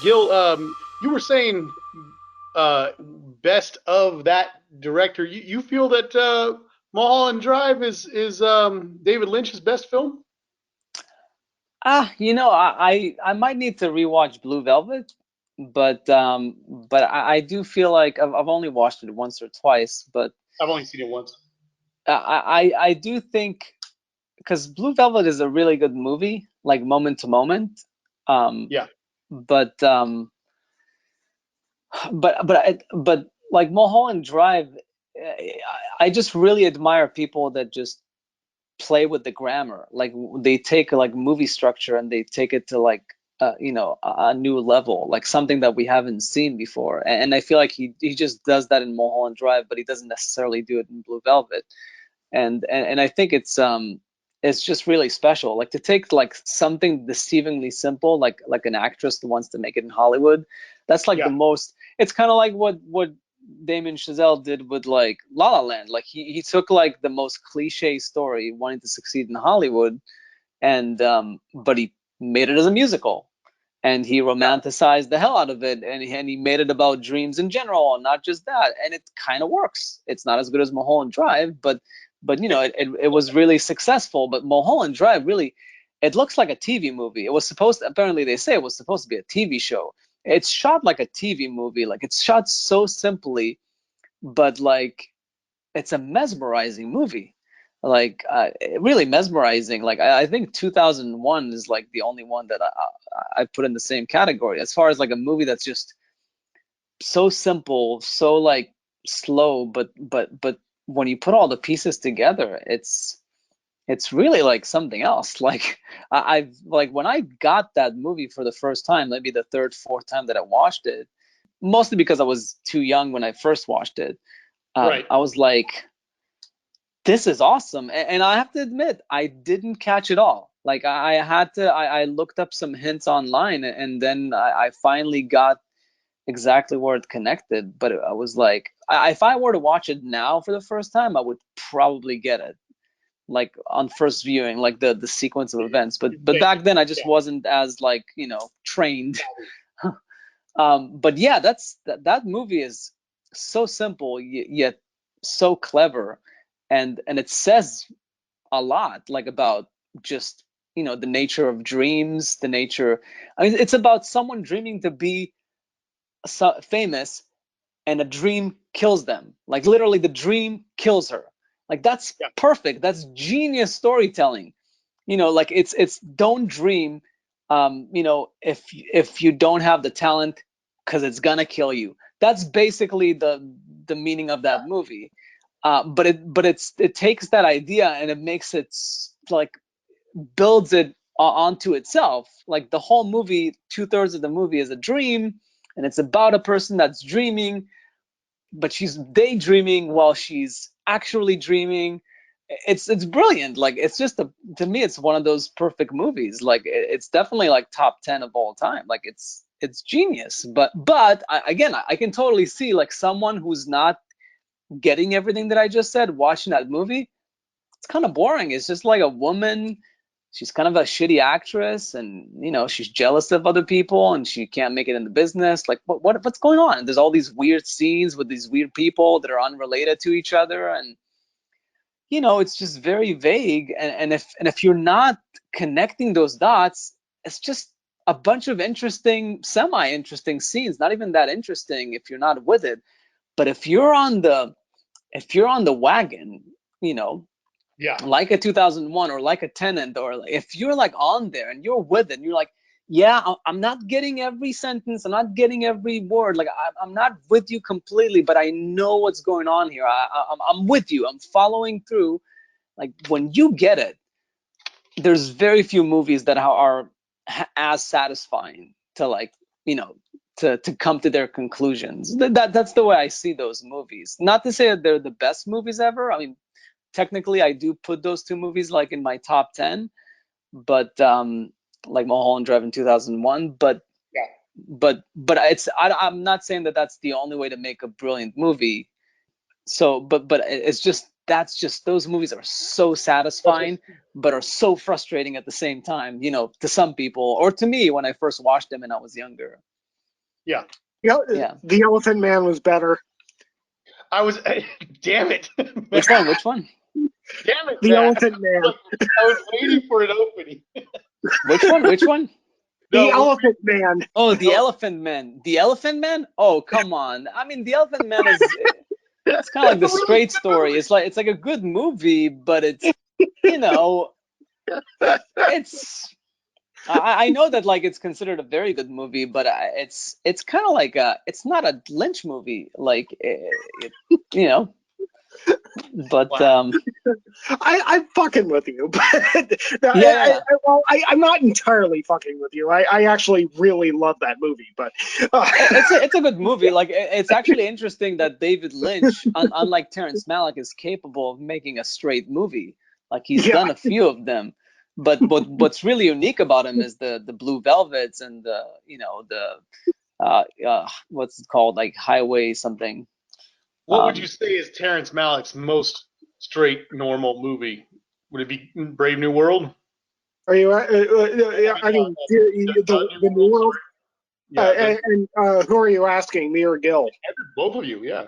Gil, you were saying best of that director. You feel that Mulholland Drive is David Lynch's best film? I might need to rewatch Blue Velvet, but I do feel like I've only watched it once or twice, but I've only seen it once. I do think because Blue Velvet is a really good movie, like moment to moment. Um, Yeah, but but like Mulholland Drive, I just really admire people that just play with the grammar. Like they take like movie structure and they take it to like a new level, like something that we haven't seen before. And I feel like he just does that in Mulholland Drive, but he doesn't necessarily do it in Blue Velvet. And I think it's just really special. Like to take like something deceivingly simple, like an actress that wants to make it in Hollywood. That's like the yeah, most. It's kind of like what Damien Chazelle did with like La La Land. Like he took like the most cliche story, wanting to succeed in Hollywood, and but he made it as a musical, and he yeah. romanticized the hell out of it, and he made it about dreams in general, and not just that, and it kind of works. It's not as good as Mulholland Drive, but it was really successful. But Mulholland Drive really, it looks like a TV movie. It was supposed to, apparently they say it was supposed to be a TV show. It's shot like a TV movie, like it's shot so simply, but like it's a mesmerizing movie, like really mesmerizing. Like I think 2001 is like the only one that I put in the same category as far as like a movie that's just so simple, so like slow, but when you put all the pieces together, it's really like something else. Like I've like when I got that movie for the first time, maybe the third, fourth time that I watched it, mostly because I was too young when I first watched it. Right. I was like, this is awesome. And I have to admit, I didn't catch it all. Like I had to, I looked up some hints online, and then I finally got exactly where it connected. But I was like, if I were to watch it now for the first time, I would probably get it, like on first viewing, like the sequence of events. But back then, I just Yeah. wasn't as like trained. But yeah, that movie is so simple yet so clever, and it says a lot, like about just the nature of dreams, the nature. I mean, it's about someone dreaming to be famous, and a dream kills them. Like literally, the dream kills her. Like that's Yeah. perfect. That's genius storytelling. Like it's don't dream. If you don't have the talent, because it's gonna kill you. That's basically the meaning of that movie. It takes that idea and it makes it like builds it onto itself. Like the whole movie, two-thirds of the movie is a dream, and it's about a person that's dreaming, but she's daydreaming while she's actually dreaming. It's brilliant. Like it's just to me, it's one of those perfect movies. Like it's definitely like top 10 of all time. Like it's genius. But again, I can totally see like someone who's not getting everything that I just said watching that movie. It's kind of boring. It's just like a woman. She's kind of a shitty actress, and she's jealous of other people, and she can't make it in the business. Like, what's going on? There's all these weird scenes with these weird people that are unrelated to each other, and it's just very vague. And if you're not connecting those dots, it's just a bunch of interesting, semi-interesting scenes. Not even that interesting if you're not with it. But if you're on the wagon, you know, Yeah. like a 2001 or like a Tenant, or if you're like on there and you're with it, and you're like, yeah, I'm not getting every sentence, I'm not getting every word, like I'm not with you completely, but I know what's going on here. I'm with you, I'm following through. Like when you get it, there's very few movies that are as satisfying to like you know to come to their conclusions. That's the way I see those movies. Not to say that they're the best movies ever. I mean, technically I do put those two movies like in my top 10, but like Mulholland Drive in 2001, Yeah. but I'm not saying that that's the only way to make a brilliant movie. So but it's just that's just those movies are so That's just satisfying, but are so frustrating at the same time, to some people, or to me when I first watched them and I was younger. Yeah. Yeah. The Elephant Man was better. I was, damn it. Which one? Which one? Damn it, The Matt. Elephant Man. I was waiting for an opening. Which one? Which one? The No, Elephant Man. Oh, the Elephant Man. The Elephant Man? Oh, come on. I mean, the Elephant Man is it's kind of like the straight story. It's like a good movie, but it's you know it's I know that like it's considered a very good movie, but it's kind of like it's not a Lynch movie, like you know. But Wow. I'm fucking with you, but yeah. I'm not entirely fucking with you. I actually really love that movie, but It's a good movie. Like it's actually interesting that David Lynch, unlike Terrence Malick, is capable of making a straight movie. Like he's yeah, done a few of them, but what's really unique about him is the Blue Velvets and the the what's it called, like Highway something. What would you Um, say is Terrence Malick's most straight, normal movie? Would it be Brave New World? are you? I I mean, mean, the New New World, World. sorry. Yeah, Who are you asking, me or Gil? both of you, yeah.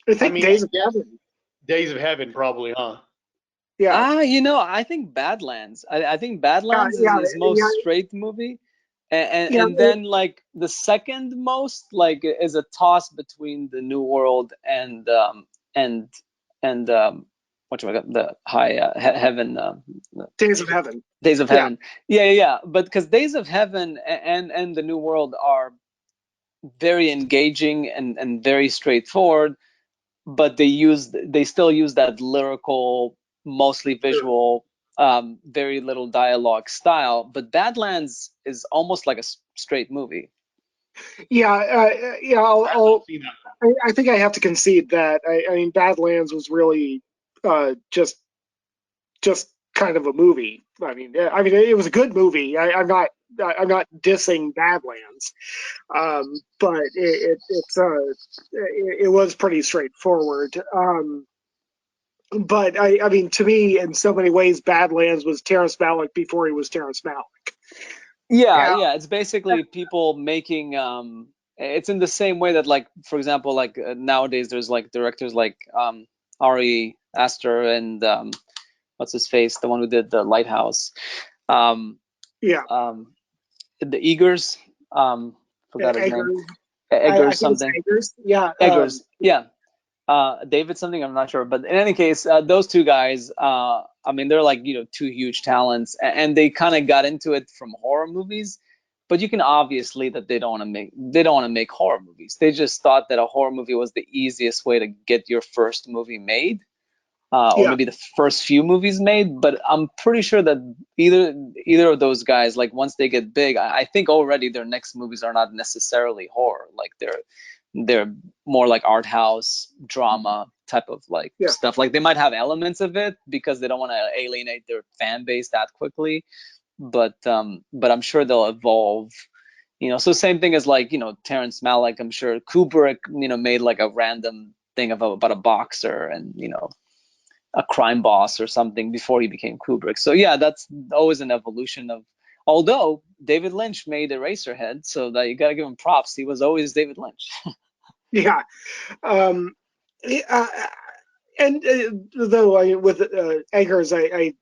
I I think mean, Days of yes, Heaven. Days of Heaven, probably, huh? Yeah, I think Badlands. I think Badlands is yeah, his most yeah, straight movie, and yeah. and then like the second most like is a toss between the New World and what you got the high heaven Days of Heaven. Days of Yeah, Heaven. Yeah. But because Days of Heaven and the New World are very engaging and very straightforward, but they still use that lyrical, mostly visual, very little dialogue style. But Badlands is almost like a straight movie. yeah, yeah. I've not seen that one. I think I have to concede that. I mean, Badlands was really just kind of a movie. I mean, it was a good movie. I'm not dissing Badlands, but it was pretty straightforward. But I mean, to me, in so many ways, Badlands was Terrence Malick before he was Terrence Malick. Yeah, Yeah. It's basically people making. It's in the same way that, like, for example, like nowadays there's like directors like Ari Aster and what's his face, the one who did the Lighthouse. Um, yeah. um, the Eggers, forgot his name, Eggers, I Eggers think it's something, Eggers. Yeah, Eggers, yeah, David something, I'm not sure, but in any case, those two guys, I mean, they're like two huge talents, and they kind of got into it from horror movies, but you can obviously that they don't want to make horror movies. They just thought that a horror movie was the easiest way to get your first movie made, or yeah, maybe the first few movies made. But I'm pretty sure that either of those guys, like once they get big, I think already their next movies are not necessarily horror. Like they're more like art house drama type of like yeah. stuff. Like they might have elements of it because they don't want to alienate their fan base that quickly. But I'm sure they'll evolve. So same thing as like Terrence Malick. I'm sure Kubrick made like a random thing about a boxer and a crime boss or something before he became Kubrick. So yeah, that's always an evolution of. Although David Lynch made Eraserhead, so that you gotta give him props. He was always David Lynch. Yeah. Um, uh, and though with Eggers, I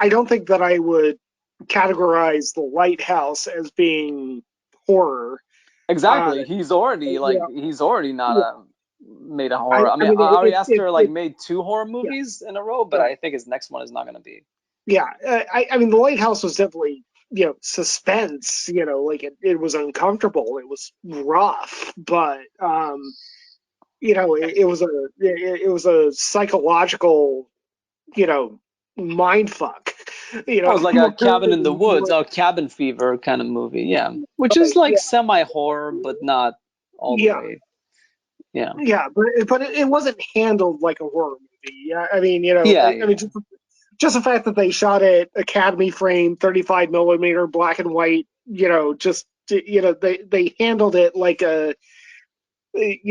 don't think that I would categorize The Lighthouse as being horror. Uh, Exactly. yeah, He's already not yeah. a made a horror. I I mean, mean, Ari Aster like it made two horror yeah, movies in a row, but right. I think his next one is not gonna be. Yeah. I mean, The Lighthouse was definitely, suspense, like it was uncomfortable. It was rough, but, it was a psychological, you know, mind fuck, Oh, it's like a more, cabin in the woods, more, oh, cabin fever kind of movie, yeah. Which is right, like yeah, semi horror, but not all the yeah, way. Yeah. yeah, but it wasn't handled like a horror movie. Yeah, I mean, I mean, Yeah. just the fact that they shot it Academy frame, 35 millimeter, black and white, just they handled it like you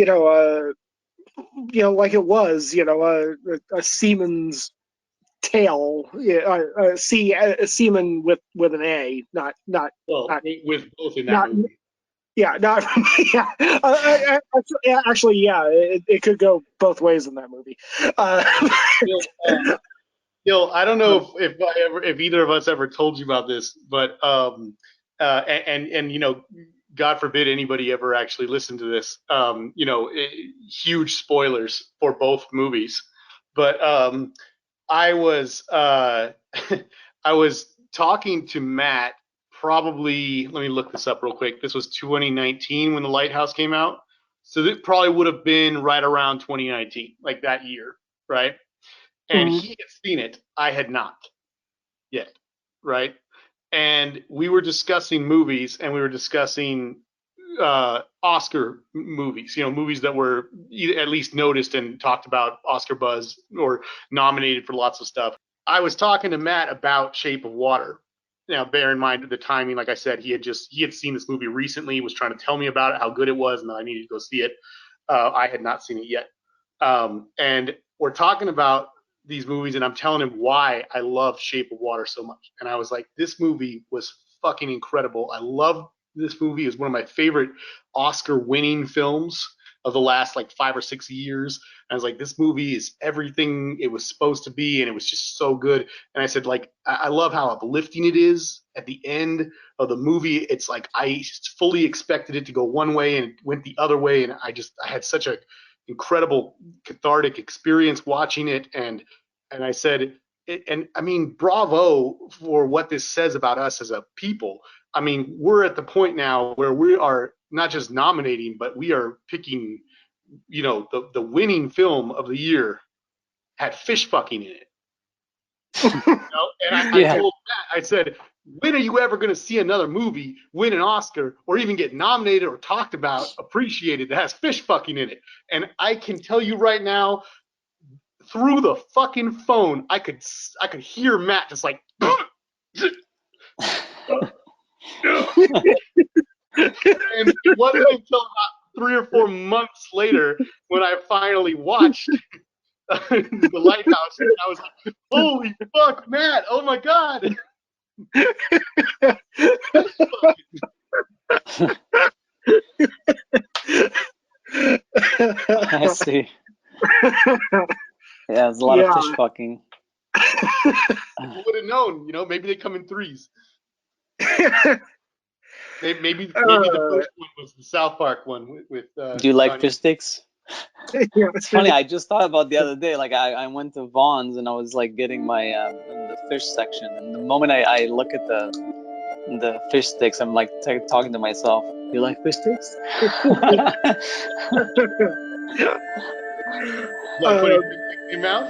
know, a like it was, a seaman's tale, yeah, a seaman with an A, not Well, not with both in that not movie. Yeah, no, yeah. Actually, yeah, it could go both ways in that movie. Gil, Gil, I don't know if either of us ever told you about this, but and you know, God forbid anybody ever actually listen to this. You know, huge spoilers for both movies, but I was I was talking to Matt. Probably, let me look this up real quick. This was 2019 when the Lighthouse came out, so it probably would have been right around 2019, like that year, right? And Mhm. he had seen it. I had not yet, right? And we were discussing movies, and we were discussing Oscar movies. You know, movies that were at least noticed and talked about Oscar buzz or nominated for lots of stuff. I was talking to Matt about Shape of Water. Now, bear in mind the timing. Like I said, he had seen this movie recently. Was trying to tell me about it, how good it was, and that I needed to go see it. I had not seen it yet, and we're talking about these movies, and I'm telling him why I love Shape of Water so much. And I was like, this movie was fucking incredible. I love this movie. Is one of my favorite Oscar-winning films of the last like 5 or 6 years. And I was like, this movie is everything it was supposed to be, and it was just so good. And I said, like, I love how uplifting it is at the end of the movie. It's like I fully expected it to go one way, and it went the other way, and I had such a incredible cathartic experience watching it. And I said, and I mean, bravo for what this says about us as a people. I mean, we're at the point now where we are not just nominating, but we are picking, you know, the winning film of the year had fish fucking in it. You know? And I Yeah. told Matt, I said, when are you ever going to see another movie win an Oscar or even get nominated or talked about, appreciated, that has fish fucking in it? And I can tell you right now, through the fucking phone, I could hear Matt just like. And it wasn't until about 3 or 4 months later when I finally watched the Lighthouse, and I was like, "Holy fuck, Matt! Oh my god!" I see. Yeah, there's a lot of Yeah. fish fucking. Who would have known? You know, maybe they come in threes. Maybe the first one was the South Park one with Do you like Johnny. fish sticks? Yeah. It's funny. I just thought about the other day. Like I went to Vaughn's and I was like getting my in the fish section, and the moment I look at the fish sticks, I'm like talking to myself. You like fish sticks? Like putting fish in your mouth.